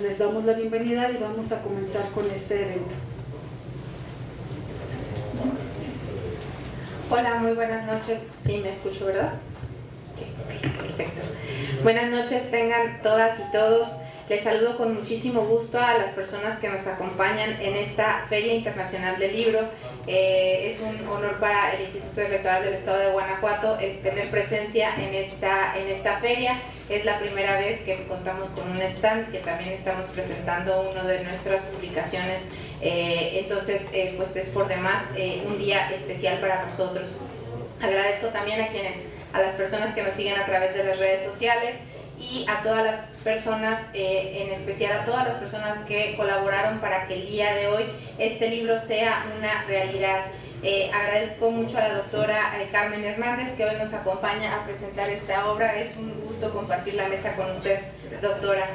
Les damos la bienvenida y vamos a comenzar con este evento. Hola, muy buenas noches. Sí, me escucho, ¿verdad? Sí, perfecto. Buenas noches tengan todas y todos. Les saludo con muchísimo gusto a las personas que nos acompañan en esta Feria Internacional del Libro. Es un honor para el Instituto Electoral del Estado de Guanajuato tener presencia en esta feria. Es la primera vez que contamos con un stand, que también estamos presentando una de nuestras publicaciones. Entonces, pues es por demás un día especial para nosotros. Agradezco también a las personas que nos siguen a través de las redes sociales y a todas las personas, en especial a todas las personas que colaboraron para que el día de hoy este libro sea una realidad. Agradezco mucho a la doctora Carmen Hernández, que hoy nos acompaña a presentar esta obra. Es un gusto compartir la mesa con usted, doctora.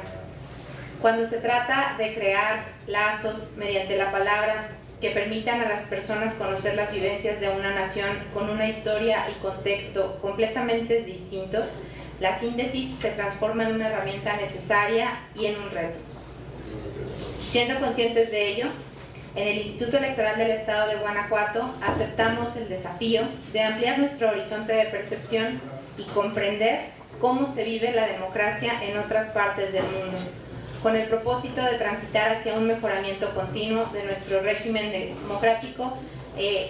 Cuando se trata de crear lazos mediante la palabra que permitan a las personas conocer las vivencias de una nación con una historia y contexto completamente distintos, la síntesis se transforma en una herramienta necesaria y en un reto. Siendo conscientes de ello, en el Instituto Electoral del Estado de Guanajuato aceptamos el desafío de ampliar nuestro horizonte de percepción y comprender cómo se vive la democracia en otras partes del mundo, con el propósito de transitar hacia un mejoramiento continuo de nuestro régimen democrático,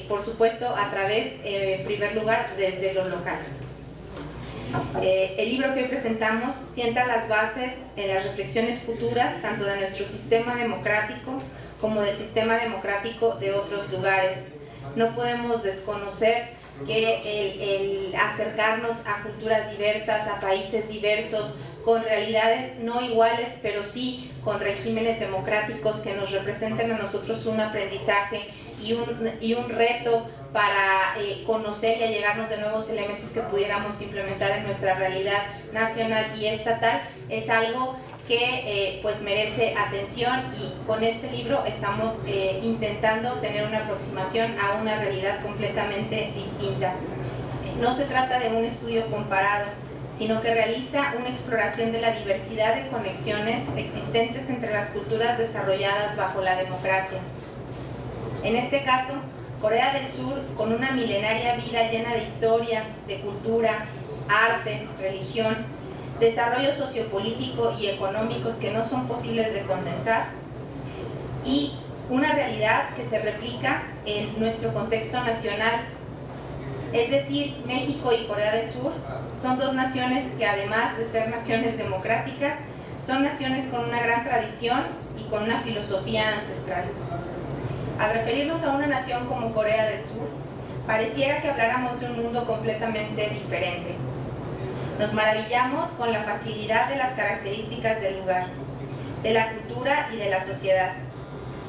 por supuesto a través, en primer lugar, desde lo local. El libro que hoy presentamos sienta las bases en las reflexiones futuras tanto de nuestro sistema democrático como del sistema democrático de otros lugares. No podemos desconocer que el acercarnos a culturas diversas, a países diversos, con realidades no iguales, pero sí con regímenes democráticos que nos representen a nosotros un aprendizaje y un reto para conocer y allegarnos de nuevos elementos que pudiéramos implementar en nuestra realidad nacional y estatal, es algo que pues merece atención, y con este libro estamos intentando tener una aproximación a una realidad completamente distinta. No se trata de un estudio comparado, sino que realiza una exploración de la diversidad de conexiones existentes entre las culturas desarrolladas bajo la democracia. En este caso, Corea del Sur, con una milenaria vida llena de historia, de cultura, arte, religión, desarrollo sociopolítico y económicos que no son posibles de condensar, y una realidad que se replica en nuestro contexto nacional. Es decir, México y Corea del Sur son dos naciones que, además de ser naciones democráticas, son naciones con una gran tradición y con una filosofía ancestral. Al referirnos a una nación como Corea del Sur, pareciera que habláramos de un mundo completamente diferente. Nos maravillamos con la facilidad de las características del lugar, de la cultura y de la sociedad,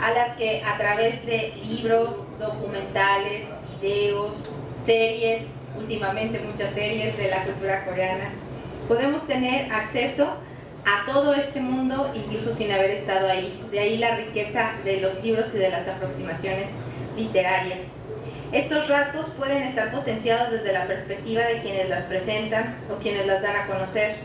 a las que a través de libros, documentales, videos, series, últimamente muchas series de la cultura coreana, podemos tener acceso a todo este mundo incluso sin haber estado ahí. De ahí la riqueza de los libros y de las aproximaciones literarias. Estos rasgos pueden estar potenciados desde la perspectiva de quienes las presentan o quienes las dan a conocer,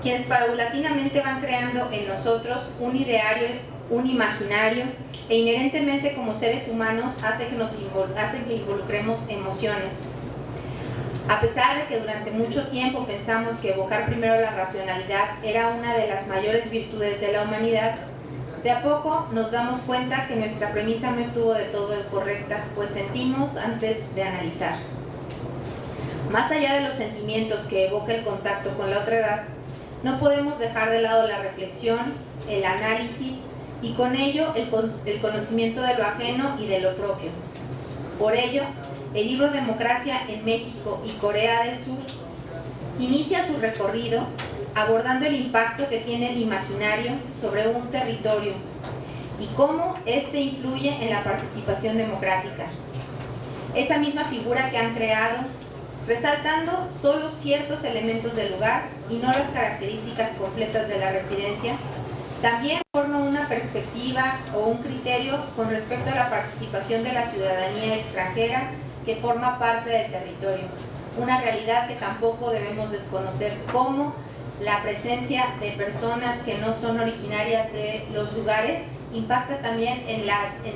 quienes paulatinamente van creando en nosotros un ideario, un imaginario, e inherentemente como seres humanos hacen que involucremos emociones. A pesar de que durante mucho tiempo pensamos que evocar primero la racionalidad era una de las mayores virtudes de la humanidad, de a poco nos damos cuenta que nuestra premisa no estuvo de todo correcta, pues sentimos antes de analizar. Más allá de los sentimientos que evoca el contacto con la otredad, no podemos dejar de lado la reflexión, el análisis y con ello el conocimiento de lo ajeno y de lo propio. Por ello, el libro Democracia en México y Corea del Sur inicia su recorrido abordando el impacto que tiene el imaginario sobre un territorio y cómo éste influye en la participación democrática. Esa misma figura que han creado, resaltando solo ciertos elementos del lugar y no las características completas de la residencia, también forma una perspectiva o un criterio con respecto a la participación de la ciudadanía extranjera que forma parte del territorio, una realidad que tampoco debemos desconocer, como la presencia de personas que no son originarias de los lugares impacta también en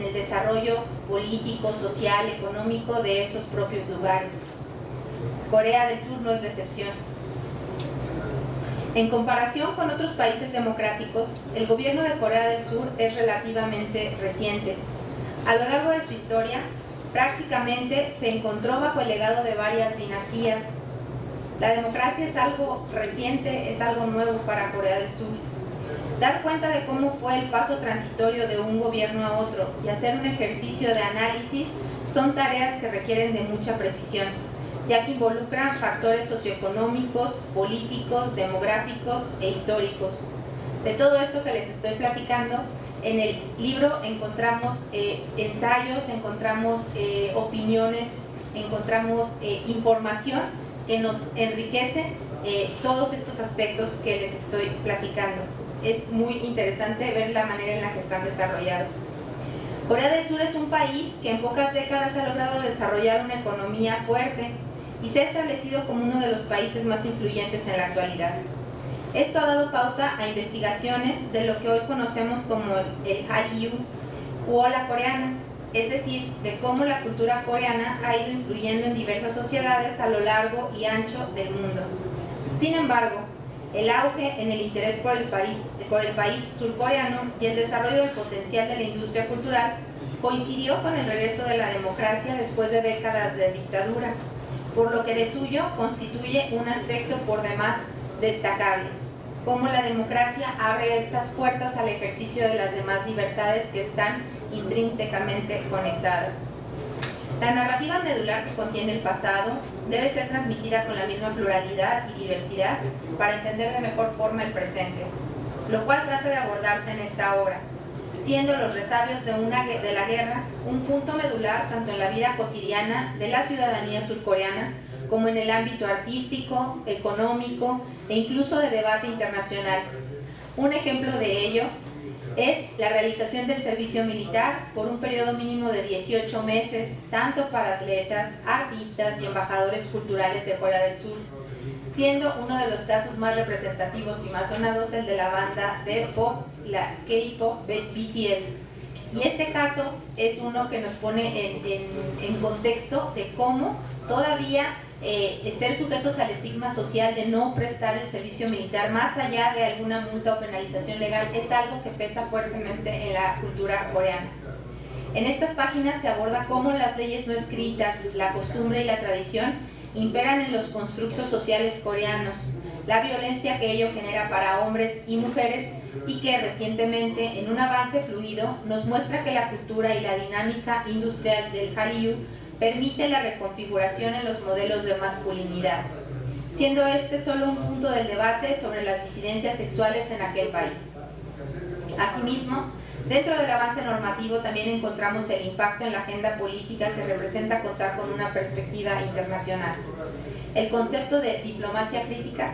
el desarrollo político, social, económico de esos propios lugares. Corea del Sur no es la excepción. En comparación con otros países democráticos, el gobierno de Corea del Sur es relativamente reciente. A lo largo de su historia, prácticamente se encontró bajo el legado de varias dinastías. La democracia es algo reciente, es algo nuevo para Corea del Sur. Dar cuenta de cómo fue el paso transitorio de un gobierno a otro y hacer un ejercicio de análisis son tareas que requieren de mucha precisión, ya que involucran factores socioeconómicos, políticos, demográficos e históricos. De todo esto que les estoy platicando, en el libro encontramos ensayos, encontramos opiniones, encontramos información que nos enriquece todos estos aspectos que les estoy platicando. Es muy interesante ver la manera en la que están desarrollados. Corea del Sur es un país que en pocas décadas ha logrado desarrollar una economía fuerte y se ha establecido como uno de los países más influyentes en la actualidad. Esto ha dado pauta a investigaciones de lo que hoy conocemos como el Hallyu u ola coreana, es decir, de cómo la cultura coreana ha ido influyendo en diversas sociedades a lo largo y ancho del mundo. Sin embargo, el auge en el interés por el país surcoreano y el desarrollo del potencial de la industria cultural coincidió con el regreso de la democracia después de décadas de dictadura, por lo que de suyo constituye un aspecto por demás destacable, cómo la democracia abre estas puertas al ejercicio de las demás libertades que están intrínsecamente conectadas. La narrativa medular que contiene el pasado debe ser transmitida con la misma pluralidad y diversidad para entender de mejor forma el presente, lo cual trata de abordarse en esta obra, siendo los resabios de la guerra un punto medular tanto en la vida cotidiana de la ciudadanía surcoreana como en el ámbito artístico, económico e incluso de debate internacional. Un ejemplo de ello es la realización del servicio militar por un periodo mínimo de 18 meses, tanto para atletas, artistas y embajadores culturales de Corea del Sur, siendo uno de los casos más representativos y más sonados el de la banda de pop, la K-pop BTS. Y este caso es uno que nos pone en contexto de cómo todavía ser sujetos al estigma social de no prestar el servicio militar, más allá de alguna multa o penalización legal, es algo que pesa fuertemente en la cultura coreana. En estas páginas se aborda cómo las leyes no escritas, la costumbre y la tradición imperan en los constructos sociales coreanos, la violencia que ello genera para hombres y mujeres y que recientemente, en un avance fluido, nos muestra que la cultura y la dinámica industrial del Hallyu permite la reconfiguración en los modelos de masculinidad, siendo este solo un punto del debate sobre las disidencias sexuales en aquel país. Asimismo, dentro del avance normativo también encontramos el impacto en la agenda política que representa contar con una perspectiva internacional. El concepto de diplomacia crítica,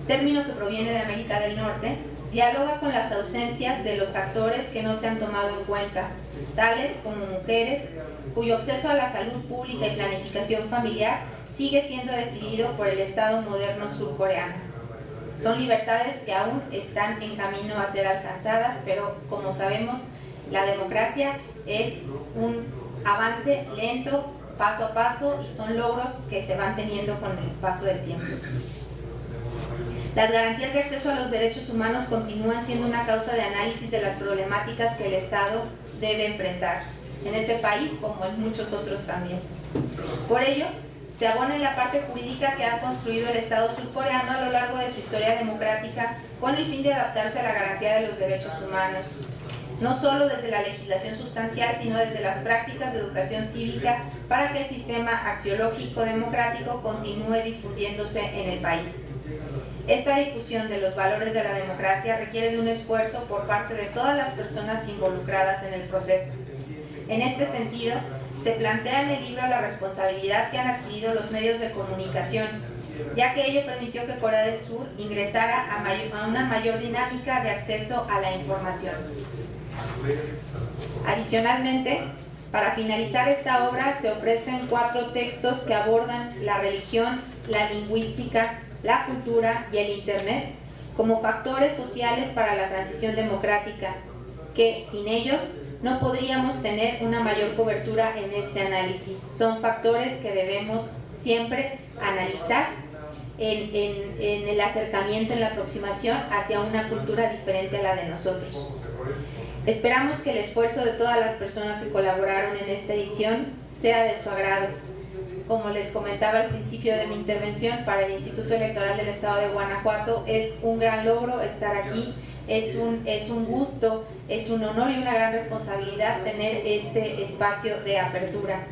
término que proviene de América del Norte, dialoga con las ausencias de los actores que no se han tomado en cuenta, tales como mujeres, cuyo acceso a la salud pública y planificación familiar sigue siendo decidido por el Estado moderno surcoreano. Son libertades que aún están en camino a ser alcanzadas, pero como sabemos, la democracia es un avance lento, paso a paso, y son logros que se van teniendo con el paso del tiempo. Las garantías de acceso a los derechos humanos continúan siendo una causa de análisis de las problemáticas que el Estado debe enfrentar, en este país como en muchos otros también. Por ello, se abona en la parte jurídica que ha construido el Estado surcoreano a lo largo de su historia democrática con el fin de adaptarse a la garantía de los derechos humanos, no solo desde la legislación sustancial, sino desde las prácticas de educación cívica para que el sistema axiológico democrático continúe difundiéndose en el país. Esta difusión de los valores de la democracia requiere de un esfuerzo por parte de todas las personas involucradas en el proceso. En este sentido, se plantea en el libro la responsabilidad que han adquirido los medios de comunicación, ya que ello permitió que Corea del Sur ingresara a una mayor dinámica de acceso a la información. Adicionalmente, para finalizar esta obra se ofrecen 4 textos que abordan la religión, la lingüística, la cultura y el Internet, como factores sociales para la transición democrática, que sin ellos no podríamos tener una mayor cobertura en este análisis. Son factores que debemos siempre analizar en el acercamiento, en la aproximación hacia una cultura diferente a la de nosotros. Esperamos que el esfuerzo de todas las personas que colaboraron en esta edición sea de su agrado. Como les comentaba al principio de mi intervención, para el Instituto Electoral del Estado de Guanajuato es un gran logro estar aquí, es un gusto, es un honor y una gran responsabilidad tener este espacio de apertura.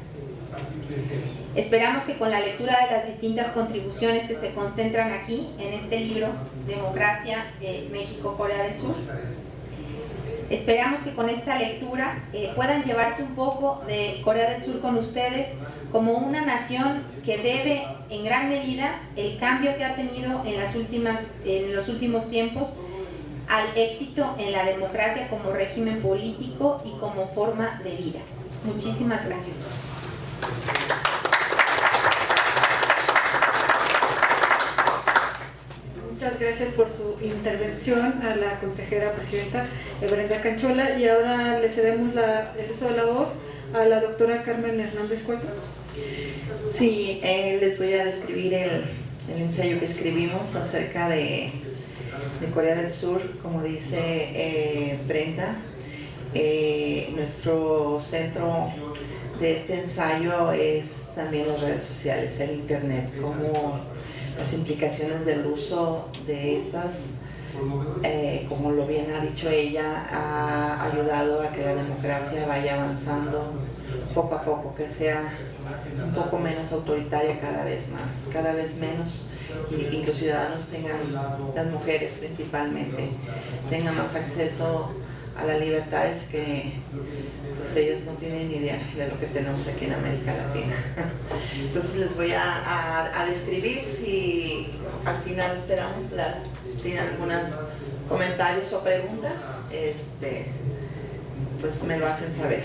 Esperamos que con la lectura de las distintas contribuciones que se concentran aquí en este libro, Democracia, México, Corea del Sur, esperamos que con esta lectura puedan llevarse un poco de Corea del Sur con ustedes como una nación que debe en gran medida el cambio que ha tenido en los últimos tiempos al éxito en la democracia como régimen político y como forma de vida. Muchísimas gracias. Muchas gracias por su intervención a la consejera presidenta Brenda Canchola, y ahora le cedemos el uso de la voz a la doctora Carmen Hernández Cueto. Sí, les voy a describir el ensayo que escribimos acerca de Corea del Sur. Como dice Brenda, nuestro centro de este ensayo es también las redes sociales, el internet, como las implicaciones del uso de estas, como lo bien ha dicho ella, ha ayudado a que la democracia vaya avanzando poco a poco, que sea un poco menos autoritaria cada vez menos, y los ciudadanos tengan, las mujeres principalmente, tengan más acceso a las libertades que pues ellas no tienen ni idea de lo que tenemos aquí en América Latina. Entonces les voy a describir, si al final esperamos si tienen algunos comentarios o preguntas, pues me lo hacen saber.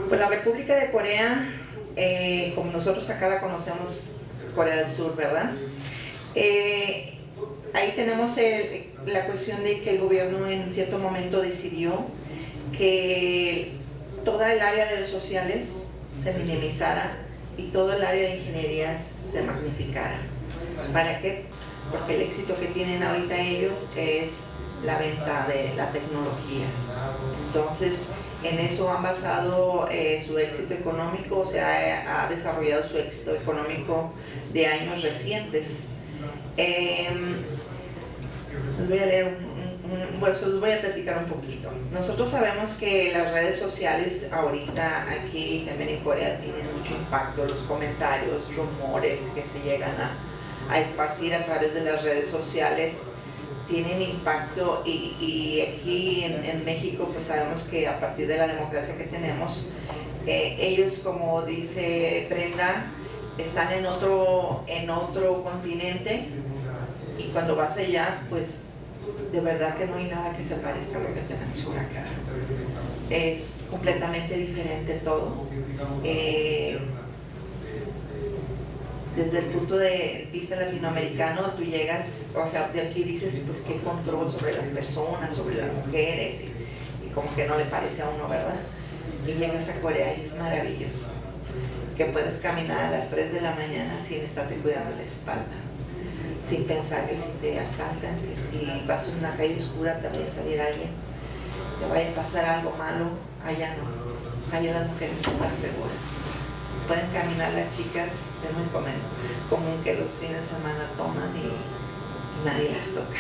Pues la República de Corea, como nosotros acá la conocemos, Corea del Sur, ¿verdad? Ahí tenemos la cuestión de que el gobierno en cierto momento decidió que toda el área de los sociales se minimizara y todo el área de ingeniería se magnificara. ¿Para qué? Porque el éxito que tienen ahorita ellos es la venta de la tecnología. Entonces, en eso han basado su éxito económico, o sea, ha desarrollado su éxito económico de años recientes. Les voy a leer se los voy a platicar un poquito. Nosotros sabemos que las redes sociales ahorita aquí también en Corea tienen mucho impacto, los comentarios, rumores que se llegan a esparcir a través de las redes sociales tienen impacto, y aquí en México pues sabemos que a partir de la democracia que tenemos, ellos, como dice Brenda, están en otro continente, y cuando vas allá pues de verdad que no hay nada que se parezca a lo que tenemos por acá. Es completamente diferente todo. Desde el punto de vista latinoamericano, tú llegas, o sea, de aquí dices, pues qué control sobre las personas, sobre las mujeres, y como que no le parece a uno, ¿verdad? Y llegas a Corea y es maravilloso. Que puedes caminar a las 3 de la mañana sin estarte cuidando la espalda, sin pensar que si te asaltan, que si vas en una calle oscura te vaya a salir alguien, te vaya a pasar algo malo. Allá no, allá las mujeres están seguras. Pueden caminar las chicas, es muy común que los fines de semana toman y nadie las toca,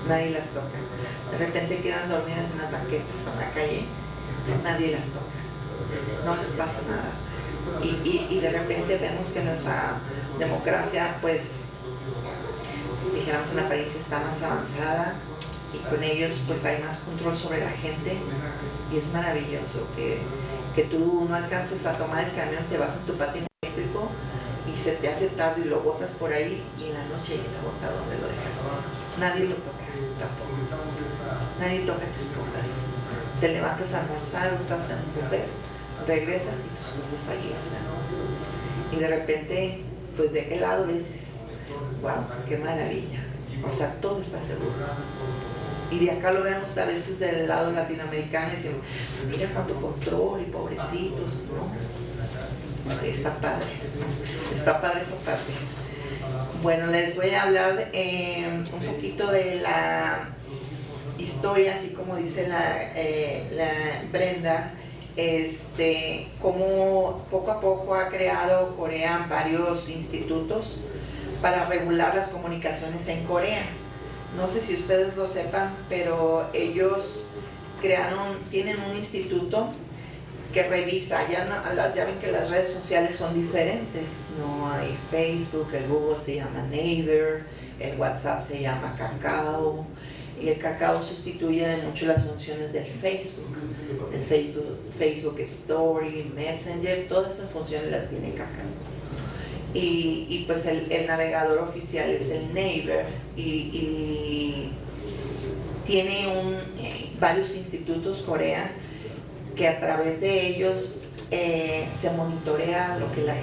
nadie las toca. De repente quedan dormidas en las banquetas o en la calle, nadie las toca, no les pasa nada. Y de repente vemos que nuestra democracia, pues, dijéramos en apariencia, está más avanzada, y con ellos pues hay más control sobre la gente, y es maravilloso que tú no alcances a tomar el camión, te vas en tu patín eléctrico y se te hace tarde y lo botas por ahí, y en la noche ahí está botado donde lo dejaste. Nadie lo toca tampoco, nadie toca tus cosas. Te levantas a almorzar o estás en un buffet, regresas y tus cosas ahí están. Y de repente, pues de qué lado ves, dices, wow, qué maravilla. O sea, todo está seguro. Y de acá lo vemos a veces del lado latinoamericano y decimos, mira cuánto control y pobrecitos, ¿no? Está padre, ¿no? Está padre esa parte. Bueno, les voy a hablar un poquito de la historia, así como dice la Brenda, cómo poco a poco ha creado Corea varios institutos para regular las comunicaciones en Corea. No sé si ustedes lo sepan, pero ellos tienen un instituto que revisa, ya ven que las redes sociales son diferentes, no hay Facebook, el Google se llama Naver, el WhatsApp se llama Kakao, y el Kakao sustituye mucho las funciones del Facebook, Facebook Story, Messenger, todas esas funciones las tiene Kakao. Y pues el navegador oficial es el Naver, y tiene varios institutos Corea que a través de ellos se monitorea lo que la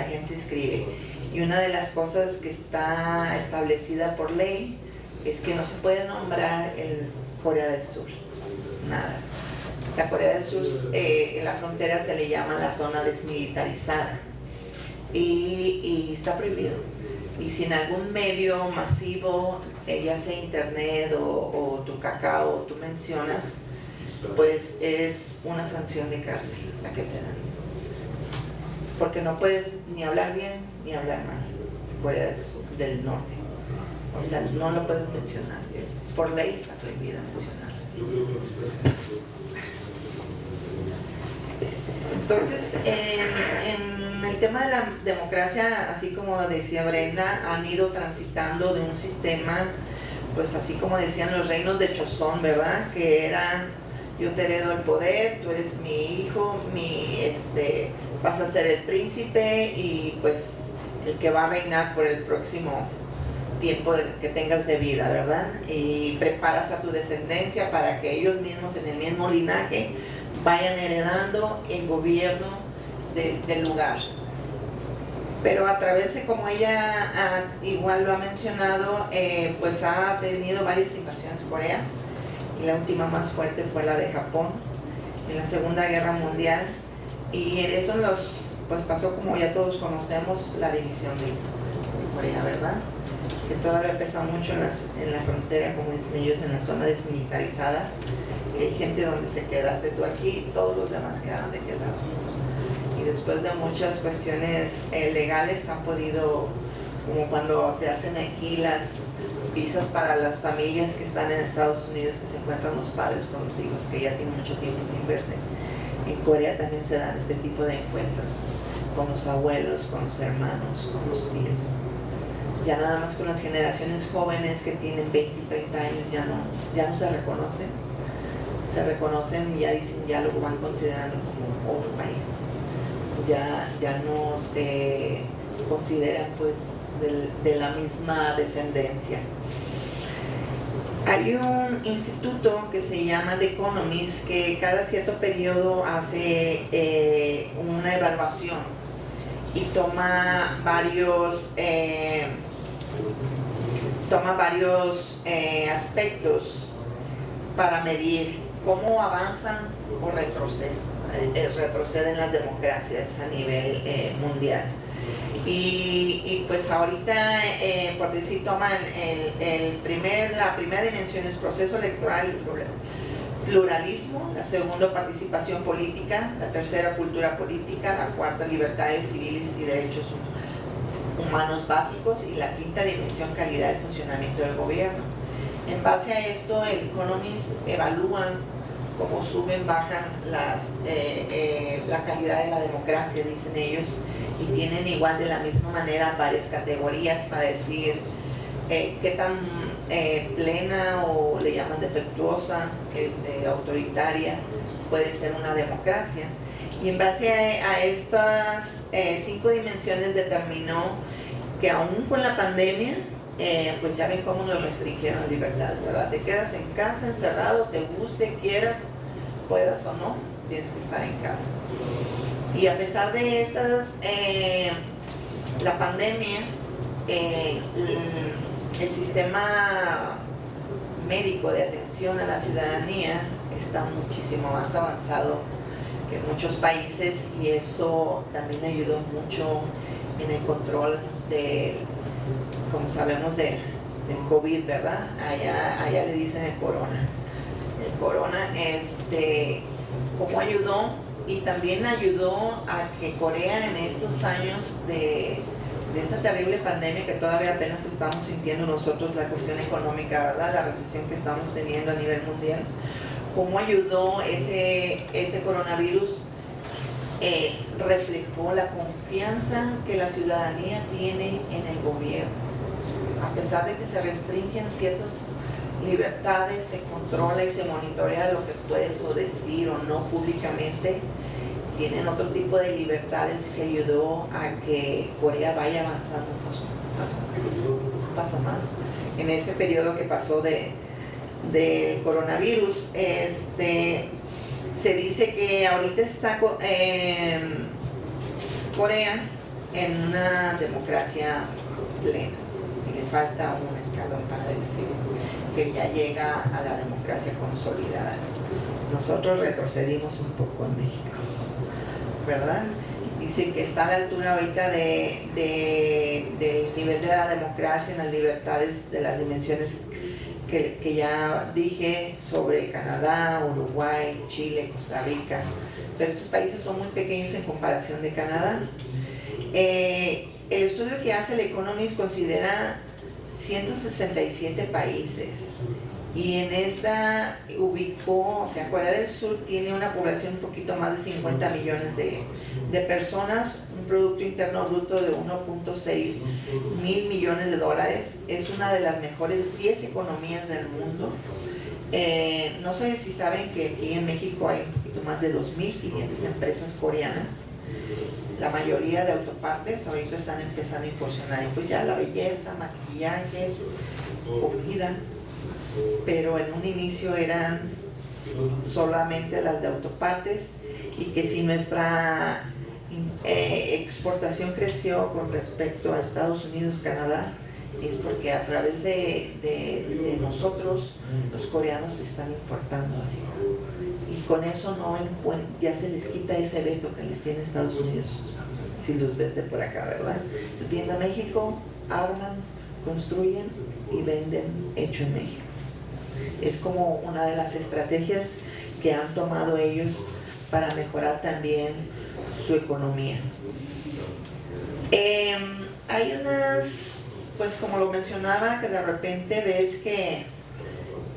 gente escribe. Y una de las cosas que está establecida por ley es que no se puede nombrar el Corea del Sur, nada. La Corea del Sur, en la frontera se le llama la zona desmilitarizada y está prohibido. Y si en algún medio masivo, ya sea internet o tu Kakao, tú mencionas, pues es una sanción de cárcel la que te dan. Porque no puedes ni hablar bien ni hablar mal de Corea del Norte. O sea, no lo puedes mencionar. Por ley está prohibido mencionarlo. Entonces, en el tema de la democracia, así como decía Brenda, han ido transitando de un sistema, pues así como decían los reinos de Chozón, ¿verdad? Que era, yo te heredo el poder, tú eres mi hijo, vas a ser el príncipe y pues el que va a reinar por el próximo tiempo que tengas de vida, ¿verdad? Y preparas a tu descendencia para que ellos mismos en el mismo linaje vayan heredando el gobierno del lugar. Pero a través de, como ella igual lo ha mencionado, pues ha tenido varias invasiones Corea, y la última más fuerte fue la de Japón en la Segunda Guerra Mundial, y en eso pues pasó, como ya todos conocemos, la división de Corea, ¿verdad? Que todavía pesa mucho en la frontera, como dicen ellos, en la zona desmilitarizada. Hay gente donde se quedaste tú aquí, todos los demás quedaron de aquel lado. Y después de muchas cuestiones legales han podido, como cuando se hacen aquí las visas para las familias que están en Estados Unidos, que se encuentran los padres con los hijos que ya tienen mucho tiempo sin verse. En Corea también se dan este tipo de encuentros con los abuelos, con los hermanos, con los tíos. Ya nada más con las generaciones jóvenes que tienen 20 y 30 años ya no se reconocen. Se reconocen y ya dicen, ya lo van considerando como otro país. Ya no se consideran pues de la misma descendencia. Hay un instituto que se llama The Economist que cada cierto periodo hace una evaluación y toma varios aspectos para medir cómo avanzan o retroceden las democracias a nivel mundial. Y pues ahorita, por decir, toman la primera dimensión es proceso electoral y pluralismo, la segunda participación política, la tercera cultura política, la cuarta libertades civiles y derechos humanos básicos, y la quinta dimensión calidad del funcionamiento del gobierno. En base a esto, el Economist evalúan cómo suben, bajan la calidad de la democracia, dicen ellos, y tienen igual de la misma manera varias categorías para decir qué tan plena o le llaman defectuosa, autoritaria puede ser una democracia. Y en base a estas 5 dimensiones determinó que aún con la pandemia, pues ya ven cómo nos restringieron las libertades, ¿verdad? Te quedas en casa, encerrado, te guste, quieras, puedas o no, tienes que estar en casa. Y a pesar de estas, la pandemia, el sistema médico de atención a la ciudadanía está muchísimo más avanzado que en muchos países, y eso también ayudó mucho en el control como sabemos, del COVID, ¿verdad? Allá le dicen el corona. El corona, cómo ayudó, y también ayudó a que Corea en estos años de esta terrible pandemia que todavía apenas estamos sintiendo nosotros, la cuestión económica, ¿verdad? La recesión que estamos teniendo a nivel mundial, cómo ayudó ese coronavirus, reflejó la confianza que la ciudadanía tiene en el gobierno. A pesar de que se restringen ciertas libertades, se controla y se monitorea lo que puedes o decir o no públicamente, tienen otro tipo de libertades que ayudó a que Corea vaya avanzando un paso más. En este periodo que pasó del coronavirus, se dice que ahorita está Corea en una democracia plena, y le falta un escalón para decir que ya llega a la democracia consolidada. Nosotros retrocedimos un poco en México, ¿verdad? Dicen que está a la altura ahorita del nivel de la democracia en las libertades de las dimensiones que ya dije sobre Canadá, Uruguay, Chile, Costa Rica, pero estos países son muy pequeños en comparación de Canadá. El estudio que hace el Economist considera 167 países, y en esta ubicó, o sea, Corea del Sur tiene una población un poquito más de 50 millones de personas, un Producto Interno Bruto de 1.6 mil millones de dólares, es una de las mejores 10 economías del mundo. No sé si saben que aquí en México hay un poquito más de 2.500 empresas coreanas, la mayoría de autopartes. Ahorita están empezando a incursionar en pues ya la belleza, maquillajes, comida, pero en un inicio eran solamente las de autopartes, y que si nuestra exportación creció con respecto a Estados Unidos, Canadá, es porque a través de nosotros los coreanos están importando así, y con eso ya se les quita ese veto que les tiene Estados Unidos, si los ves de por acá, ¿verdad? Vienen a México, arman, construyen y venden hecho en México. Es como una de las estrategias que han tomado ellos para mejorar también su economía. Hay unas, pues como lo mencionaba, que de repente ves que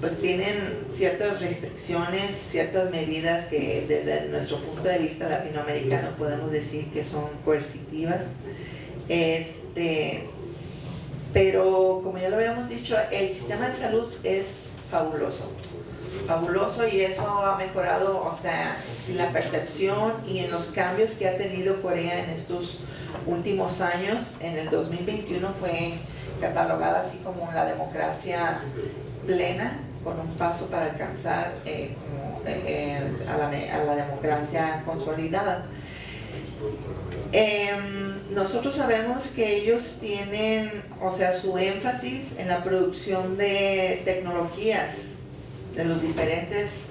pues tienen ciertas restricciones, ciertas medidas que desde nuestro punto de vista latinoamericano podemos decir que son coercitivas. Pero como ya lo habíamos dicho, el sistema de salud es fabuloso, y eso ha mejorado, o sea, en la percepción y en los cambios que ha tenido Corea en estos últimos años. En el 2021 fue catalogada así como la democracia plena, con un paso para alcanzar a la democracia consolidada. Nosotros sabemos que ellos tienen, o sea, su énfasis en la producción de tecnologías de los diferentes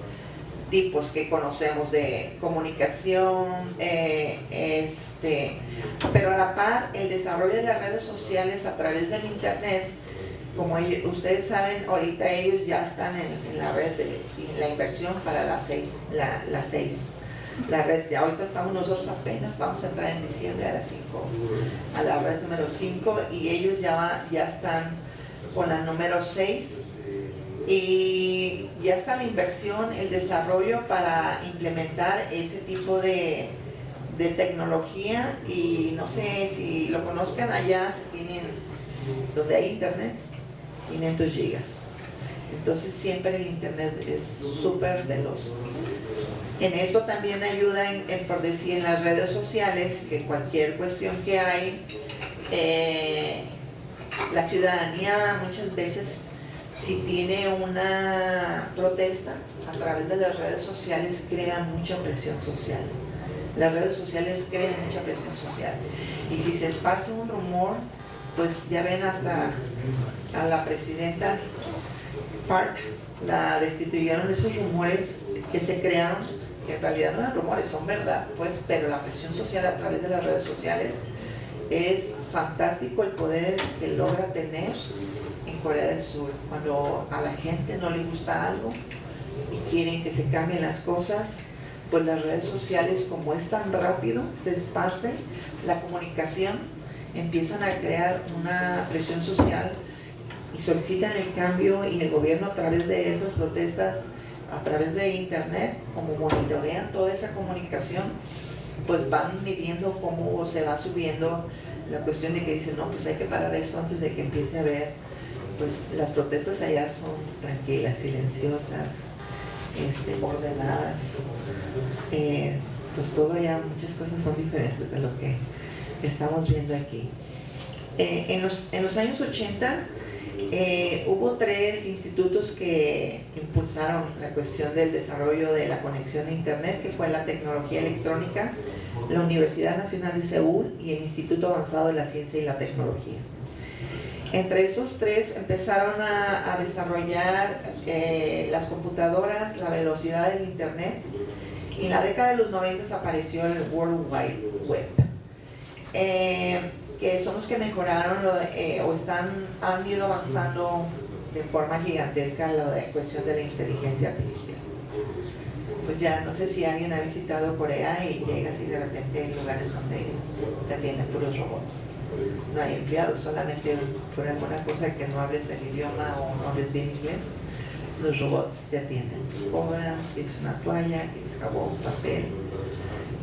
tipos que conocemos de comunicación, pero a la par el desarrollo de las redes sociales a través del internet. Como ustedes saben, ahorita ellos ya están en la red de la inversión para la red. Ya ahorita estamos nosotros apenas, vamos a entrar en diciembre a la red número 5, y ellos ya están con la número 6, y ya está la inversión, el desarrollo para implementar ese tipo de tecnología. Y no sé si lo conozcan, allá se tienen, donde hay internet, 500 gigas. Entonces siempre el internet es súper veloz. En esto también ayuda, por decir, en las redes sociales, que cualquier cuestión que hay, la ciudadanía muchas veces, si tiene una protesta a través de las redes sociales, crea mucha presión social. Las redes sociales crean mucha presión social. Y si se esparce un rumor, pues ya ven hasta a la presidenta Park la destituyeron, esos rumores que se crearon, que en realidad no eran rumores, son verdad, pues, pero la presión social a través de las redes sociales es fantástico el poder que logra tener en Corea del Sur. Cuando a la gente no le gusta algo y quieren que se cambien las cosas, pues las redes sociales, como es tan rápido, se esparce la comunicación, empiezan a crear una presión social y solicitan el cambio, y el gobierno a través de esas protestas, a través de internet, como monitorean toda esa comunicación, pues van midiendo cómo se va subiendo la cuestión de que dicen, no, pues hay que parar esto antes de que empiece a haber, pues las protestas allá son tranquilas, silenciosas, ordenadas, pues todo allá, muchas cosas son diferentes de lo que estamos viendo aquí. En los años 80 hubo 3 institutos que impulsaron la cuestión del desarrollo de la conexión a internet, que fue la tecnología electrónica, la Universidad Nacional de Seúl y el Instituto Avanzado de la Ciencia y la Tecnología. Entre esos 3 empezaron a desarrollar las computadoras, la velocidad del internet, y en la década de los 90 apareció el World Wide Web, que son los que mejoraron han ido avanzando de forma gigantesca la cuestión de la inteligencia artificial. Pues ya no sé si alguien ha visitado Corea y llegas y de repente hay lugares donde te atienden puros robots. No hay empleados, solamente por alguna cosa que no hables el idioma o no hables bien inglés, los robots te atienden. Cobran, tienes una toalla, tienes jabón, papel,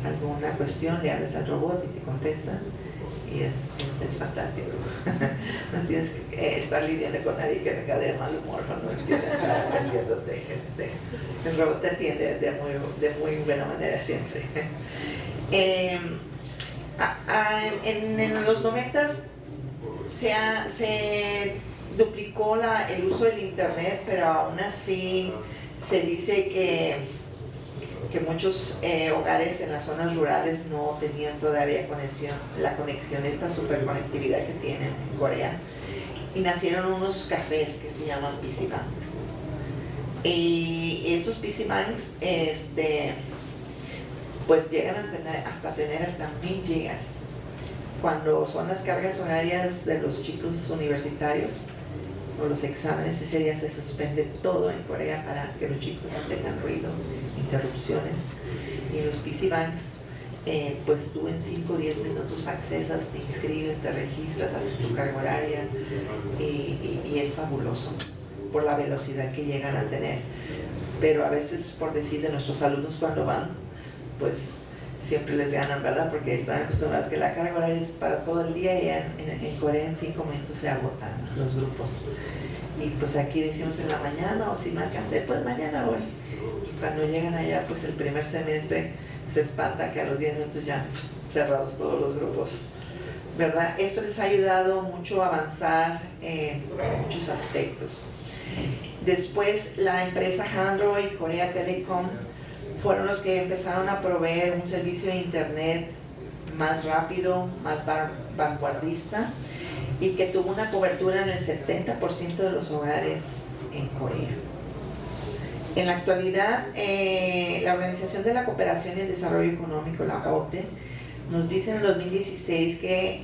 alguna cuestión, le hablas al robot y te contesta. Y es fantástico. No tienes que estar lidiando con nadie que venga de mal humor, no tienes que estar atendiéndote. El robot te atiende de muy buena manera siempre. En los 90 se duplicó el uso del internet, pero aún así se dice que muchos hogares en las zonas rurales no tenían todavía la conexión, esta superconectividad que tienen en Corea, y nacieron unos cafés que se llaman PC Banks, y estos PC Banks pues llegan hasta tener hasta 1000 gigas. Cuando son las cargas horarias de los chicos universitarios o los exámenes, ese día se suspende todo en Corea para que los chicos no tengan ruido, interrupciones. Y en los PC Banks, pues tú en 5 o 10 minutos accesas, te inscribes, te registras, haces tu carga horaria, y es fabuloso por la velocidad que llegan a tener. Pero a veces, por decir de nuestros alumnos cuando van, pues siempre les ganan, ¿verdad? Porque están acostumbrados que la carga horaria es para todo el día, y en Corea en 5 minutos se agotan los grupos. Y pues aquí decimos en la mañana, o si me alcancé, pues mañana voy. Y cuando llegan allá, pues el primer semestre se espanta que a los 10 minutos ya cerrados todos los grupos, ¿verdad? Esto les ha ayudado mucho a avanzar en muchos aspectos. Después la empresa Hanro y Korea Telecom fueron los que empezaron a proveer un servicio de internet más rápido, más vanguardista, y que tuvo una cobertura en el 70% de los hogares en Corea. En la actualidad, la Organización de la Cooperación y el Desarrollo Económico, la OCDE, nos dice en el 2016 que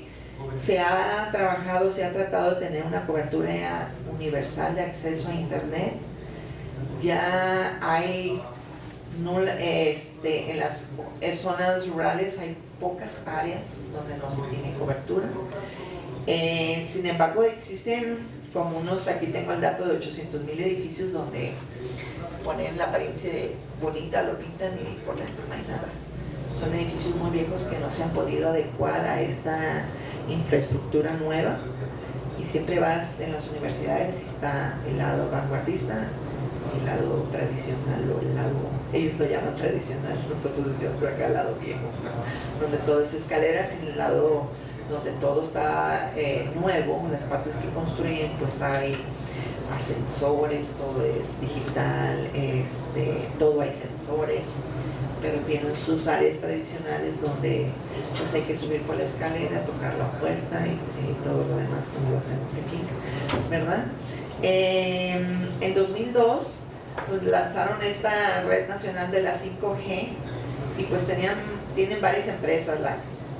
se ha tratado de tener una cobertura universal de acceso a internet. Ya hay en las zonas rurales hay pocas áreas donde no se tiene cobertura. Sin embargo, existen como aquí tengo el dato de 800,000 edificios donde ponen la apariencia bonita, lo pintan y por dentro no hay nada. Son edificios muy viejos que no se han podido adecuar a esta infraestructura nueva, y siempre vas en las universidades y está el lado vanguardista, el lado tradicional, o el lado, ellos lo llaman tradicional, nosotros decimos por acá el lado viejo, donde todo es escaleras, y el lado donde todo está nuevo, las partes que construyen, pues hay ascensores, todo es digital, todo hay sensores, pero tienen sus áreas tradicionales donde pues hay que subir por la escalera, tocar la puerta y todo lo demás como lo hacemos aquí, ¿verdad? En 2002 pues lanzaron esta red nacional de la 5G y pues tienen varias empresas, la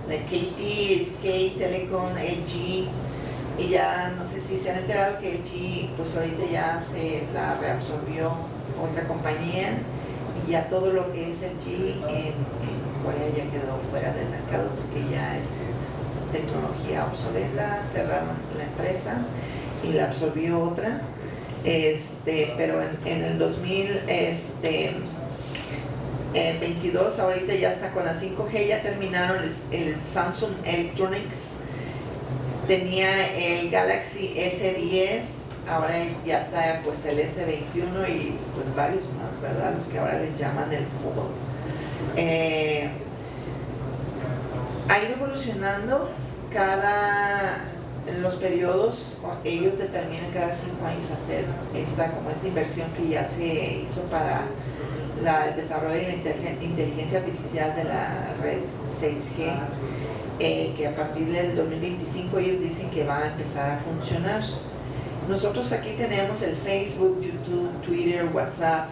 KT, SK, Telecom, LG, y ya no sé si se han enterado que LG pues ahorita ya se la reabsorbió otra compañía y ya todo lo que es LG en Corea ya quedó fuera del mercado porque ya es tecnología obsoleta, cerraron la empresa y la absorbió otra. Pero en el 2022 ahorita ya está con la 5G, ya terminaron el Samsung Electronics, tenía el Galaxy S10, ahora ya está pues el S21 y pues varios más, ¿verdad? Los que ahora les llaman el Fold. Ha ido evolucionando en los periodos, ellos determinan cada 5 años hacer esta inversión que ya se hizo para el desarrollo de la inteligencia artificial de la red 6G, que a partir del 2025 ellos dicen que va a empezar a funcionar. Nosotros aquí tenemos el Facebook, YouTube, Twitter, WhatsApp,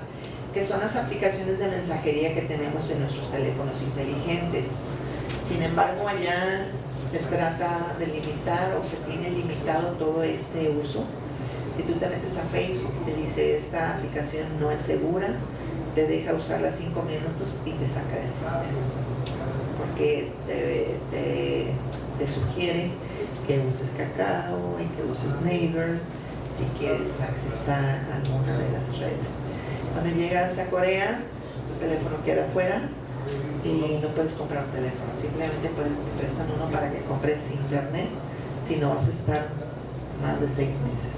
que son las aplicaciones de mensajería que tenemos en nuestros teléfonos inteligentes. Sin embargo, allá se trata de limitar o se tiene limitado todo este uso. Si tú te metes a Facebook y te dice esta aplicación no es segura, te deja usarla 5 minutos y te saca del sistema. Porque te sugiere que uses Kakao y que uses Naver si quieres accesar a alguna de las redes. Cuando llegas a Corea, tu teléfono queda fuera y no puedes comprar un teléfono, simplemente te prestan uno para que compres internet si no vas a estar más de 6 meses.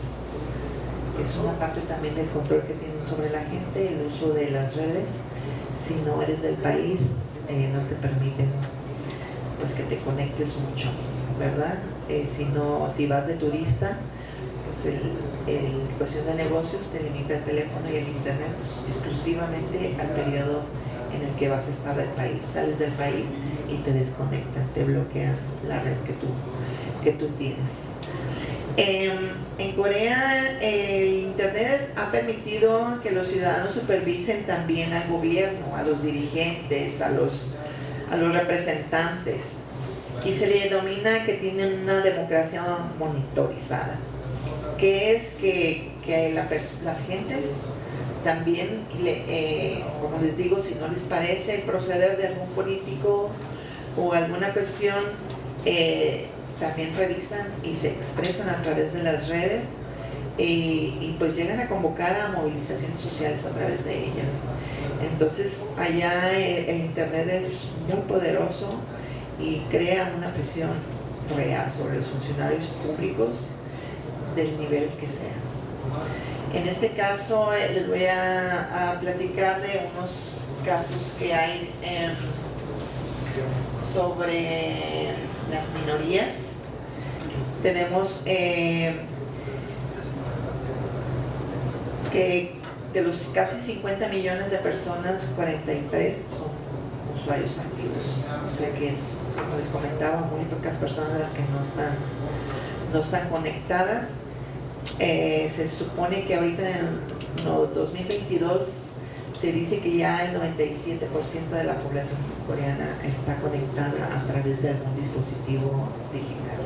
Es una parte también del control que tienen sobre la gente, el uso de las redes. Si no eres del país, no te permiten pues que te conectes mucho, ¿verdad? Si vas de turista, pues el cuestión de negocios te limita el teléfono y el internet exclusivamente al periodo en el que vas a estar del país. Sales del país y te desconectan, te bloquean la red que tú tienes. En Corea el internet ha permitido que los ciudadanos supervisen también al gobierno, a los dirigentes, a los representantes, y se le denomina que tienen una democracia monitorizada, que es que las gentes también, como les digo, si no les parece el proceder de algún político o alguna cuestión, también revisan y se expresan a través de las redes y pues llegan a convocar a movilizaciones sociales a través de ellas. Entonces allá el internet es muy poderoso y crea una presión real sobre los funcionarios públicos del nivel que sea. En este caso les voy a platicar de unos casos que hay sobre las minorías. Tenemos que de los casi 50 millones de personas, 43 son usuarios activos. O sea que es, como les comentaba, muy pocas personas las que no están conectadas. Se supone que ahorita en 2022 se dice que ya el 97% de la población coreana está conectada a través de algún dispositivo digital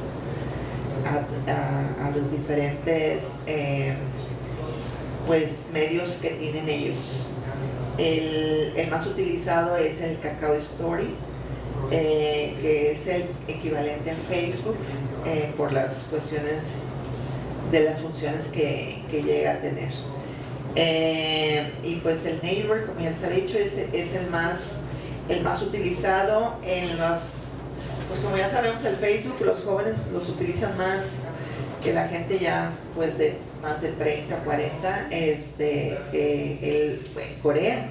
a los diferentes pues medios que tienen ellos. El más utilizado es el Kakao Story, que es el equivalente a Facebook por las cuestiones de las funciones que llega a tener. Y pues el Naver, como ya les he dicho, es el más utilizado en pues como ya sabemos, el Facebook, los jóvenes los utilizan más que la gente ya pues de más de 30, 40, en Corea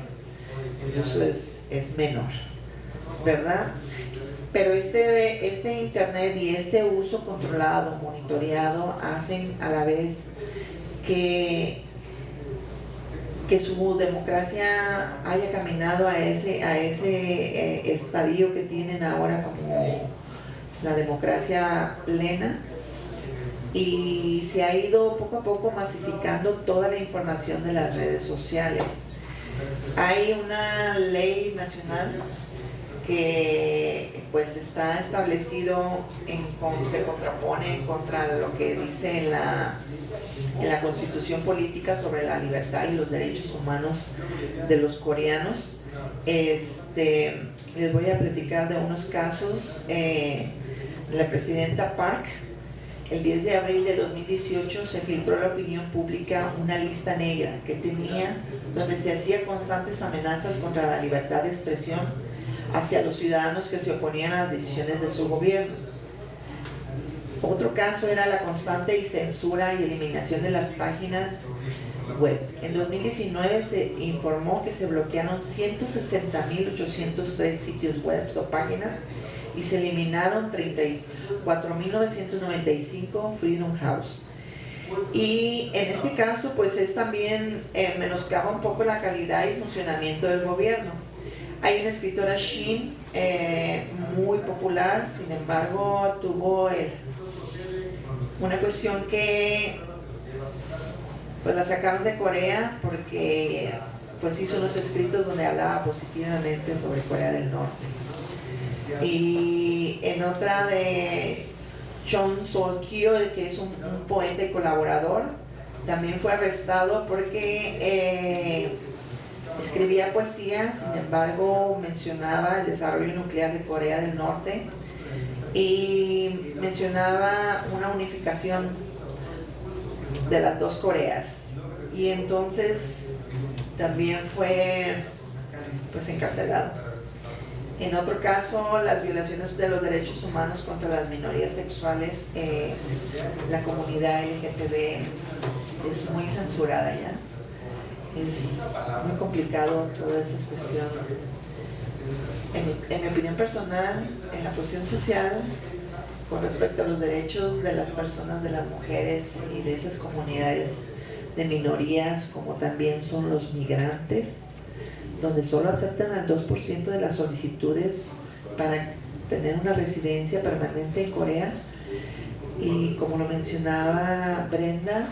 el uso es menor, ¿verdad? Pero este internet y este uso controlado, monitoreado, hacen a la vez que que su democracia haya caminado a ese estadio que tienen ahora como la democracia plena, y se ha ido poco a poco masificando toda la información de las redes sociales. Hay una ley nacional que pues está establecido se contrapone contra lo que dice en la Constitución política sobre la libertad y los derechos humanos de los coreanos. Les voy a platicar de unos casos. La presidenta Park, el 10 de abril de 2018 se filtró a la opinión pública una lista negra que tenía, donde se hacía constantes amenazas contra la libertad de expresión hacia los ciudadanos que se oponían a las decisiones de su gobierno. Otro caso era la constante censura y eliminación de las páginas web. En 2019 se informó que se bloquearon 160.803 sitios web o páginas y se eliminaron 34.995 Freedom House. Y en este caso pues es también menoscaba un poco la calidad y funcionamiento del gobierno. Hay una escritora Shin muy popular, sin embargo tuvo una cuestión que pues la sacaron de Corea porque pues hizo unos escritos donde hablaba positivamente sobre Corea del Norte. Y en otra de Chon Sol-kyo, que es un poeta y colaborador, también fue arrestado porque escribía poesía, sin embargo mencionaba el desarrollo nuclear de Corea del Norte y mencionaba una unificación de las dos Coreas, y entonces también fue pues encarcelado. En otro caso, las violaciones de los derechos humanos contra las minorías sexuales, la comunidad LGTB es muy censurada ya. Es muy complicado toda esta cuestión. En mi opinión personal, en la cuestión social, con respecto a los derechos de las personas, de las mujeres y de esas comunidades de minorías, como también son los migrantes, donde solo aceptan al 2% de las solicitudes para tener una residencia permanente en Corea. Y como lo mencionaba Brenda,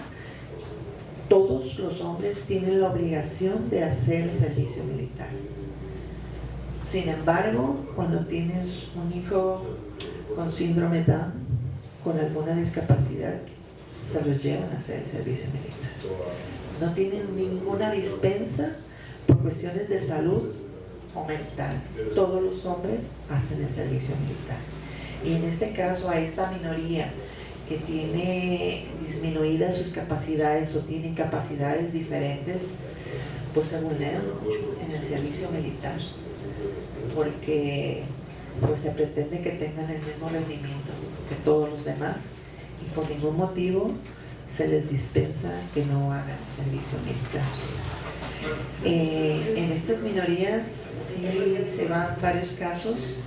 todos los hombres tienen la obligación de hacer el servicio militar. Sin embargo, cuando tienes un hijo con síndrome Down, con alguna discapacidad, se los llevan a hacer el servicio militar. No tienen ninguna dispensa por cuestiones de salud o mental. Todos los hombres hacen el servicio militar. Y en este caso, a esta minoría que tiene disminuidas sus capacidades o tienen capacidades diferentes, pues se vulneran mucho en el servicio militar, porque pues se pretende que tengan el mismo rendimiento que todos los demás, y por ningún motivo se les dispensa que no hagan servicio militar. En estas minorías sí se van varios casos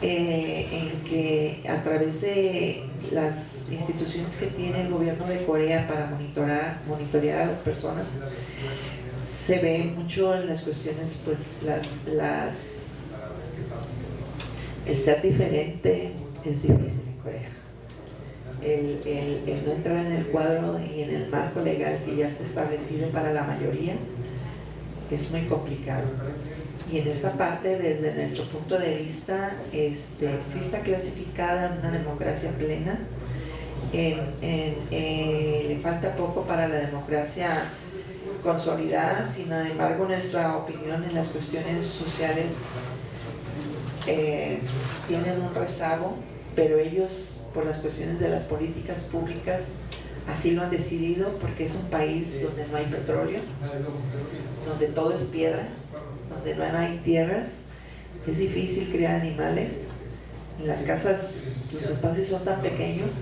en que a través de las instituciones que tiene el gobierno de Corea para monitorear a las personas, se ve mucho en las cuestiones, pues el ser diferente es difícil en Corea. El no entrar en el cuadro y en el marco legal que ya está establecido para la mayoría es muy complicado. Y en esta parte, desde nuestro punto de vista, sí está clasificada en una democracia plena. Le falta poco para la democracia consolidada. Sin embargo, nuestra opinión en las cuestiones sociales tienen un rezago, pero ellos, por las cuestiones de las políticas públicas, así lo han decidido, porque es un país donde no hay petróleo, donde todo es piedra, donde no hay tierras, es difícil criar animales. En las casas los espacios son tan pequeños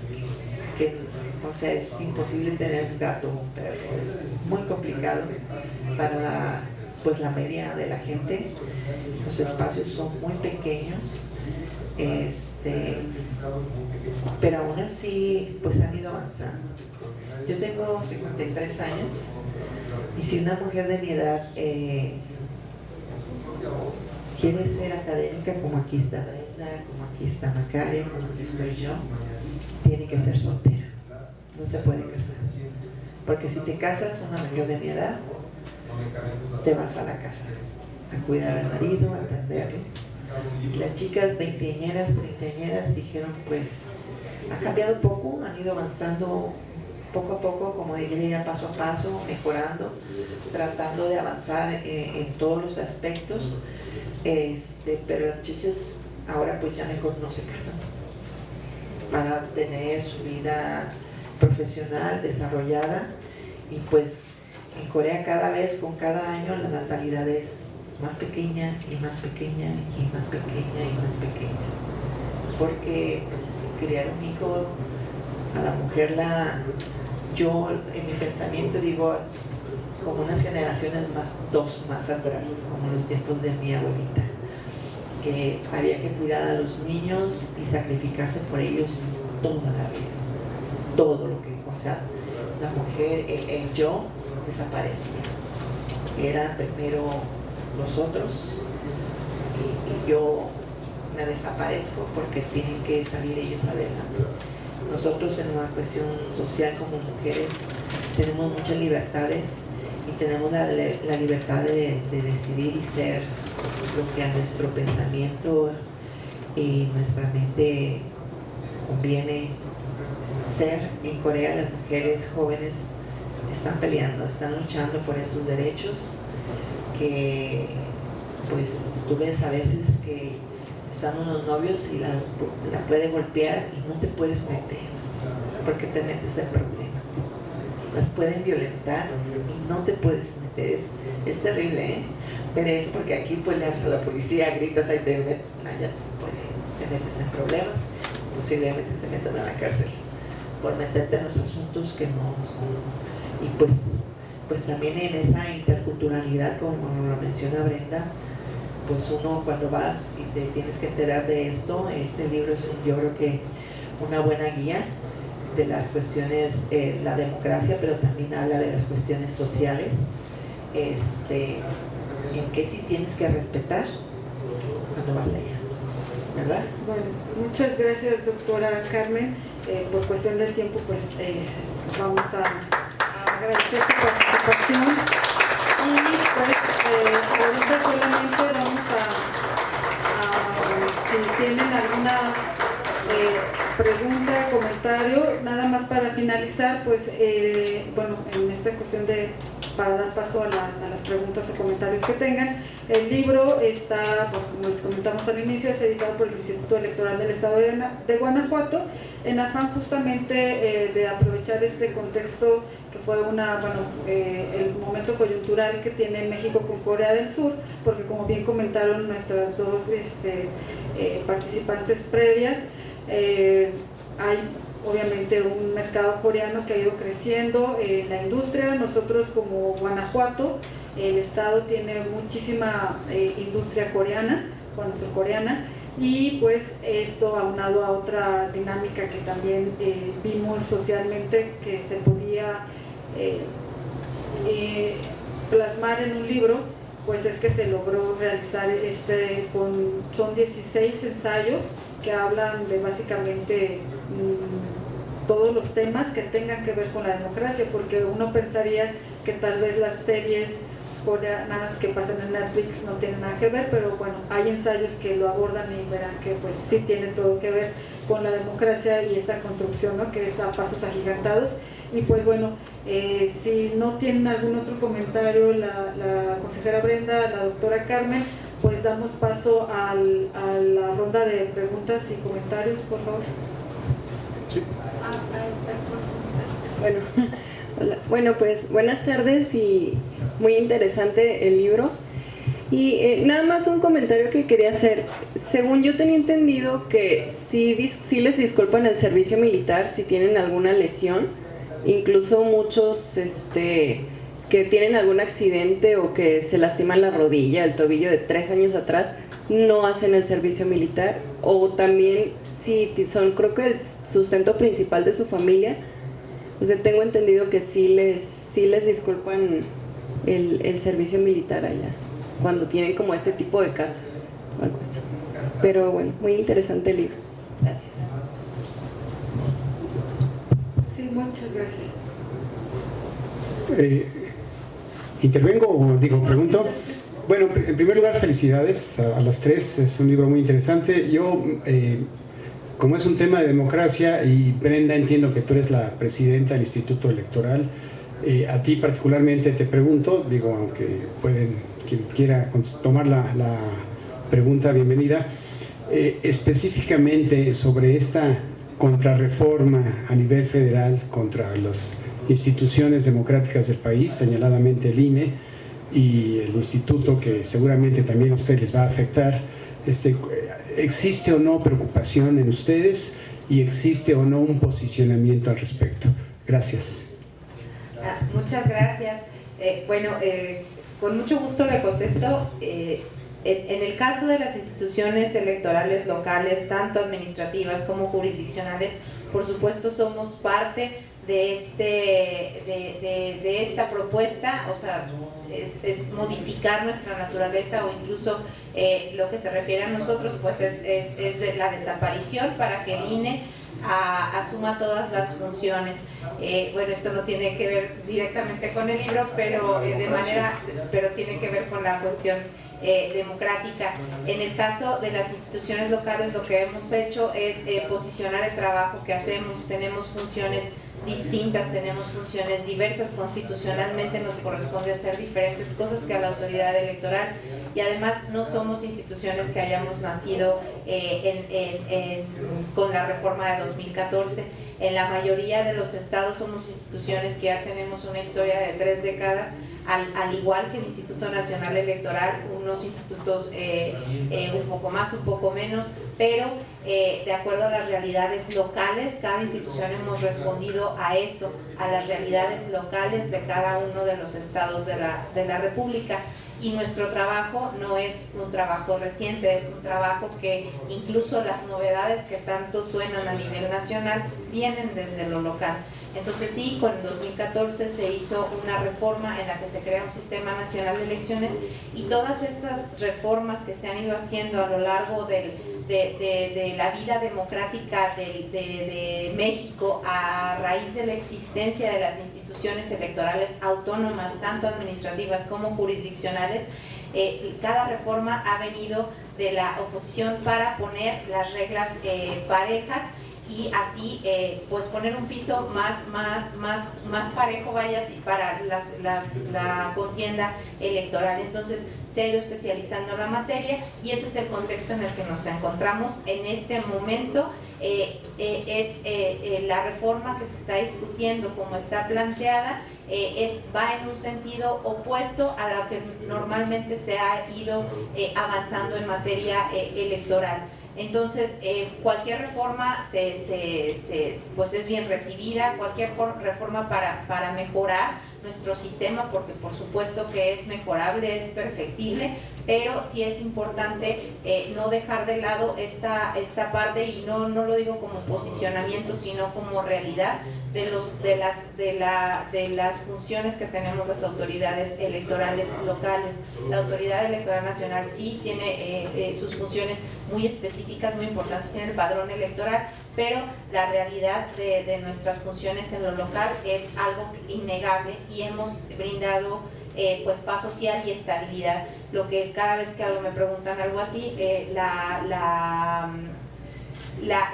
que, o sea, es imposible tener un gato o un perro, es muy complicado para la media de la gente. Los espacios son muy pequeños, pero aún así pues han ido avanzando. Yo tengo 53 años Y si una mujer de mi edad quiere ser académica, como aquí está Brenda, como aquí está Macario, como aquí estoy yo, tiene que ser soltera, no se puede casar. Porque si te casas, una mujer de mi edad, te vas a la casa a cuidar al marido, a atenderlo. Las chicas veinteañeras, treintañeras dijeron, pues ha cambiado poco, han ido avanzando poco a poco, como diría, paso a paso, mejorando, tratando de avanzar en todos los aspectos, pero las chicas ahora pues ya mejor no se casan para tener su vida profesional desarrollada. Y pues en Corea cada vez, con cada año, la natalidad es más pequeña y más pequeña y más pequeña y más pequeña, porque pues criar un hijo a la mujer, yo en mi pensamiento digo como unas generaciones dos más atrás, como los tiempos de mi abuelita, que había que cuidar a los niños y sacrificarse por ellos toda la vida, todo lo que, o sea, la mujer, el yo desaparecía, era primero nosotros y yo me desaparezco porque tienen que salir ellos adelante. Nosotros en una cuestión social como mujeres tenemos muchas libertades y tenemos la libertad de decidir y ser lo que a nuestro pensamiento y nuestra mente conviene ser. En Corea las mujeres jóvenes están peleando, están luchando por esos derechos que pues tú ves a veces que están unos novios y la puede golpear y no te puedes meter porque te metes en problema. Las pueden violentar y no te puedes meter, es terrible, ¿eh? Pero eso porque aquí pues le hablas a la policía, gritas, ahí te metes, ya no se puede, te metes en problemas, posiblemente te metan a la cárcel por meterte en los asuntos que no son. Y pues también en esa interculturalidad, como lo menciona Brenda, pues uno cuando vas y te tienes que enterar de esto, este libro es yo creo que una buena guía de las cuestiones, la democracia, pero también habla de las cuestiones sociales, en que sí tienes que respetar cuando vas allá, ¿verdad? Bueno, muchas gracias, doctora Carmen. Por cuestión del tiempo, pues vamos a agradecer su participación y pues ahorita solamente vamos si tienen alguna pregunta, comentario, nada más para finalizar, pues bueno, en esta cuestión para dar paso a las preguntas o comentarios que tengan. El libro está, como les comentamos al inicio, es editado por el Instituto Electoral del Estado de Guanajuato, en afán justamente de aprovechar este contexto que fue el momento coyuntural que tiene México con Corea del Sur, porque como bien comentaron nuestras dos participantes previas, hay obviamente un mercado coreano que ha ido creciendo en la industria. Nosotros como Guanajuato, el estado tiene muchísima industria coreana, surcoreana, y pues esto aunado a otra dinámica que también vimos socialmente que se podía plasmar en un libro, pues es que se logró realizar son 16 ensayos que hablan de básicamente todos los temas que tengan que ver con la democracia, porque uno pensaría que tal vez las series coreanas que pasan en Netflix no tienen nada que ver, pero bueno, hay ensayos que lo abordan y verán que pues sí tienen todo que ver con la democracia y esta construcción, ¿no?, que es a pasos agigantados. Y pues bueno, si no tienen algún otro comentario la consejera Brenda, la doctora Carmen, pues damos paso a la ronda de preguntas y comentarios, por favor. Sí. Bueno, hola. Bueno, pues buenas tardes y muy interesante el libro. Y nada más un comentario que quería hacer. Según yo tenía entendido que sí les disculpan el servicio militar si tienen alguna lesión, incluso muchos que tienen algún accidente o que se lastiman la rodilla, el tobillo de 3 años atrás, no hacen el servicio militar, o también si son, creo que el sustento principal de su familia, o sea, tengo entendido que sí les disculpan el servicio militar allá, cuando tienen como este tipo de casos o algo así. Pero bueno, muy interesante el libro. Gracias. Sí, muchas gracias. ¿Intervengo o pregunto? Bueno, en primer lugar, felicidades a las tres, es un libro muy interesante. Yo, como es un tema de democracia, y Brenda, entiendo que tú eres la presidenta del Instituto Electoral, a ti particularmente te pregunto, aunque quien quiera tomar la pregunta, bienvenida, específicamente sobre esta contrarreforma a nivel federal contra las instituciones democráticas del país, señaladamente el INE y el instituto, que seguramente también a ustedes les va a afectar. ¿Existe o no preocupación en ustedes y existe o no un posicionamiento al respecto? Gracias. Muchas gracias. Con mucho gusto le contesto. En el caso de las instituciones electorales locales, tanto administrativas como jurisdiccionales, por supuesto somos parte de esta propuesta, o sea, es modificar nuestra naturaleza, o incluso lo que se refiere a nosotros, pues es de la desaparición para que el INE asuma todas las funciones. Esto no tiene que ver directamente con el libro, pero tiene que ver con la cuestión democrática. En el caso de las instituciones locales, lo que hemos hecho es posicionar el trabajo que hacemos. Tenemos funciones distintas, tenemos funciones diversas, constitucionalmente nos corresponde hacer diferentes cosas que a la autoridad electoral, y además no somos instituciones que hayamos nacido con la reforma de 2014. En la mayoría de los estados somos instituciones que ya tenemos una historia de 3 décadas, al igual que el Instituto Nacional Electoral, unos institutos un poco más, un poco menos, pero de acuerdo a las realidades locales, cada institución hemos respondido a eso, a las realidades locales de cada uno de los estados de la República. Y nuestro trabajo no es un trabajo reciente, es un trabajo que incluso las novedades que tanto suenan a nivel nacional vienen desde lo local. Entonces sí, con 2014 se hizo una reforma en la que se crea un sistema nacional de elecciones, y todas estas reformas que se han ido haciendo a lo largo de la vida democrática de México, a raíz de la existencia de las instituciones electorales autónomas, tanto administrativas como jurisdiccionales, cada reforma ha venido de la oposición para poner las reglas parejas, y así pues poner un piso más parejo, vaya, para la contienda electoral. Entonces se ha ido especializando la materia, y ese es el contexto en el que nos encontramos en este momento. La reforma que se está discutiendo, como está planteada, va en un sentido opuesto a lo que normalmente se ha ido avanzando en materia electoral. Entonces, cualquier reforma pues es bien recibida, cualquier reforma para mejorar nuestro sistema, porque por supuesto que es mejorable, es perfectible, pero sí es importante no dejar de lado esta parte, y no lo digo como posicionamiento, sino como realidad de las funciones que tenemos las autoridades electorales locales. La Autoridad Electoral Nacional sí tiene sus funciones muy específicas, muy importantes en el padrón electoral, pero la realidad de nuestras funciones en lo local es algo innegable, y hemos brindado pues paz social y estabilidad. Lo que cada vez que me preguntan algo así,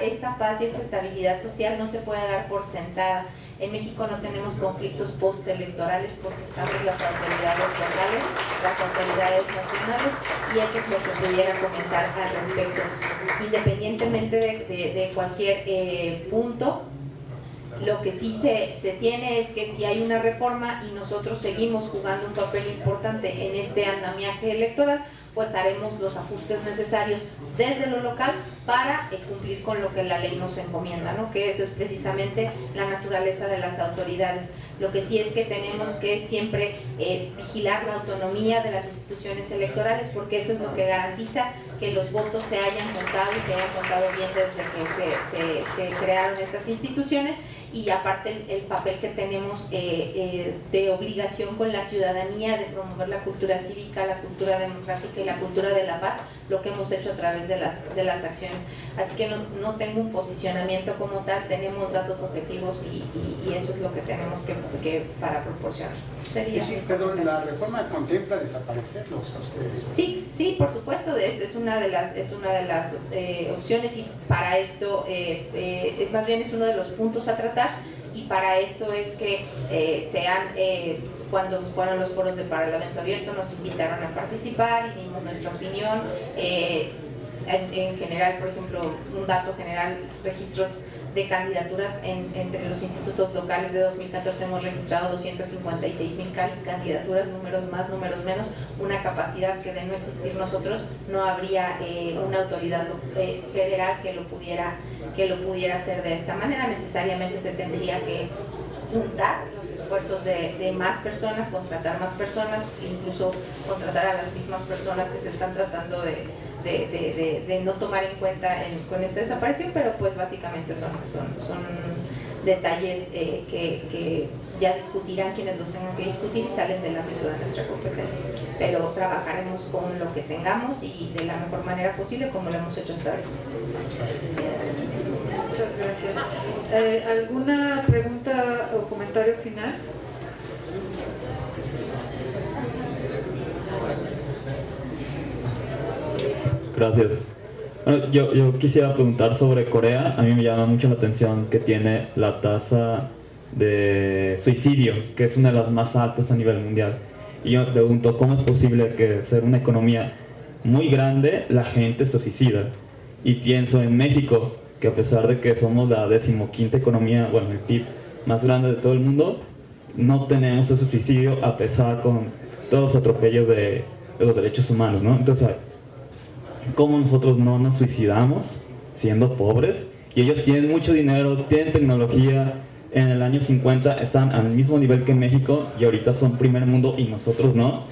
esta paz y esta estabilidad social no se puede dar por sentada. En México no tenemos conflictos postelectorales, porque estamos las autoridades locales, las autoridades nacionales, y eso es lo que pudiera comentar al respecto. Independientemente de cualquier punto, lo que sí se tiene es que si hay una reforma y nosotros seguimos jugando un papel importante en este andamiaje electoral, pues haremos los ajustes necesarios desde lo local para cumplir con lo que la ley nos encomienda, ¿no? Que eso es precisamente la naturaleza de las autoridades. Lo que sí es que tenemos que siempre vigilar la autonomía de las instituciones electorales, porque eso es lo que garantiza que los votos se hayan contado y se hayan contado bien desde que se crearon estas instituciones, y aparte el papel que tenemos de obligación con la ciudadanía de promover la cultura cívica, la cultura democrática y la cultura de la paz, lo que hemos hecho a través de las acciones. Así que no tengo un posicionamiento como tal, tenemos datos objetivos y eso es lo que tenemos que para proporcionar. Sí, perdón, ¿la reforma contempla desaparecerlos a ustedes? Sí, por supuesto, es una de las opciones, y para esto más bien es uno de los puntos a tratar, y para esto es que cuando fueron los foros de Parlamento Abierto nos invitaron a participar y dimos nuestra opinión. En general, por ejemplo, un dato general, registros de candidaturas entre los institutos locales de 2014 hemos registrado 256,000 candidaturas, números más, números menos, una capacidad que de no existir nosotros no habría una autoridad federal que lo pudiera hacer de esta manera. Necesariamente se tendría que juntar los esfuerzos de más personas, contratar más personas, incluso contratar a las mismas personas que se están tratando de no tomar en cuenta con esta desaparición, pero pues básicamente son detalles que ya discutirán quienes los tengan que discutir y salen del ámbito de nuestra competencia, pero trabajaremos con lo que tengamos y de la mejor manera posible, como lo hemos hecho hasta ahora. Muchas gracias. ¿Alguna pregunta o comentario final? Gracias. Bueno, yo quisiera preguntar sobre Corea. A mí me llama mucho la atención que tiene la tasa de suicidio, que es una de las más altas a nivel mundial. Y yo me pregunto, ¿cómo es posible que ser una economía muy grande, la gente se suicida? Y pienso en México, que a pesar de que somos la 15ª economía, bueno, el PIB más grande de todo el mundo, no tenemos ese suicidio a pesar con todos los atropellos de los derechos humanos, ¿no? Entonces, ¿cómo nosotros no nos suicidamos siendo pobres? Y ellos tienen mucho dinero, tienen tecnología, en el año 50 están al mismo nivel que México y ahorita son primer mundo y nosotros no,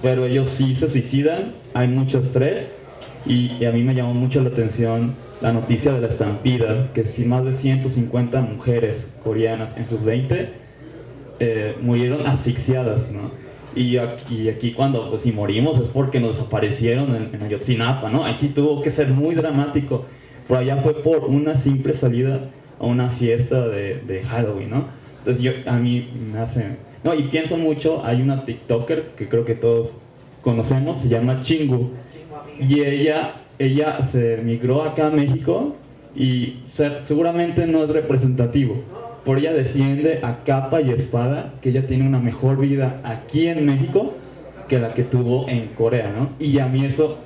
pero ellos sí se suicidan, hay mucho estrés y a mí me llamó mucho la atención la noticia de la estampida, que si más de 150 mujeres coreanas en sus 20 murieron asfixiadas, ¿no? Y aquí cuando pues, si morimos es porque nos desaparecieron en Ayotzinapa, ¿no? Ahí sí tuvo que ser muy dramático. Por allá fue por una simple salida a una fiesta de Halloween, ¿no? Entonces a mí me hace... No, y pienso mucho, hay una TikToker que creo que todos conocemos, se llama Chingu. Y ella se migró acá a México y seguramente no es representativo. Por ella defiende a capa y espada que ella tiene una mejor vida aquí en México que la que tuvo en Corea, ¿no? Y a mí eso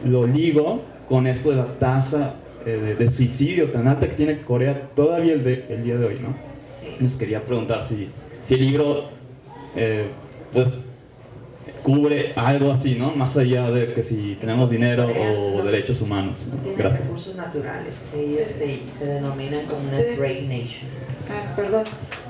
lo ligo con esto de la tasa de suicidio tan alta que tiene Corea todavía el día de hoy, ¿no? Sí. Les quería preguntar si el libro pues cubre algo así, ¿no? Más allá de que si tenemos dinero o derechos humanos, ¿no? Tienen recursos naturales, ellos se denominan como una Trade Nation. Perdón,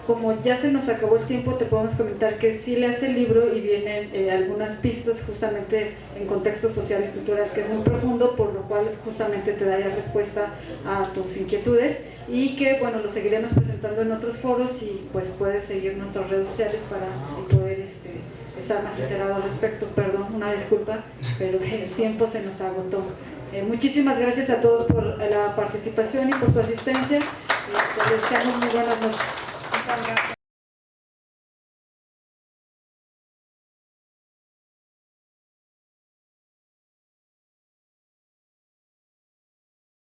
como ya se nos acabó el tiempo, te podemos comentar que sí leas el libro y vienen algunas pistas justamente en contexto social y cultural que es muy profundo, por lo cual justamente te daría respuesta a tus inquietudes y que bueno, lo seguiremos presentando en otros foros y pues puedes seguir nuestras redes sociales para poder estar más enterado al respecto. Perdón, una disculpa, pero el tiempo se nos agotó. Muchísimas gracias a todos por la participación y por su asistencia. Les deseamos muy buenas noches. Muchas gracias.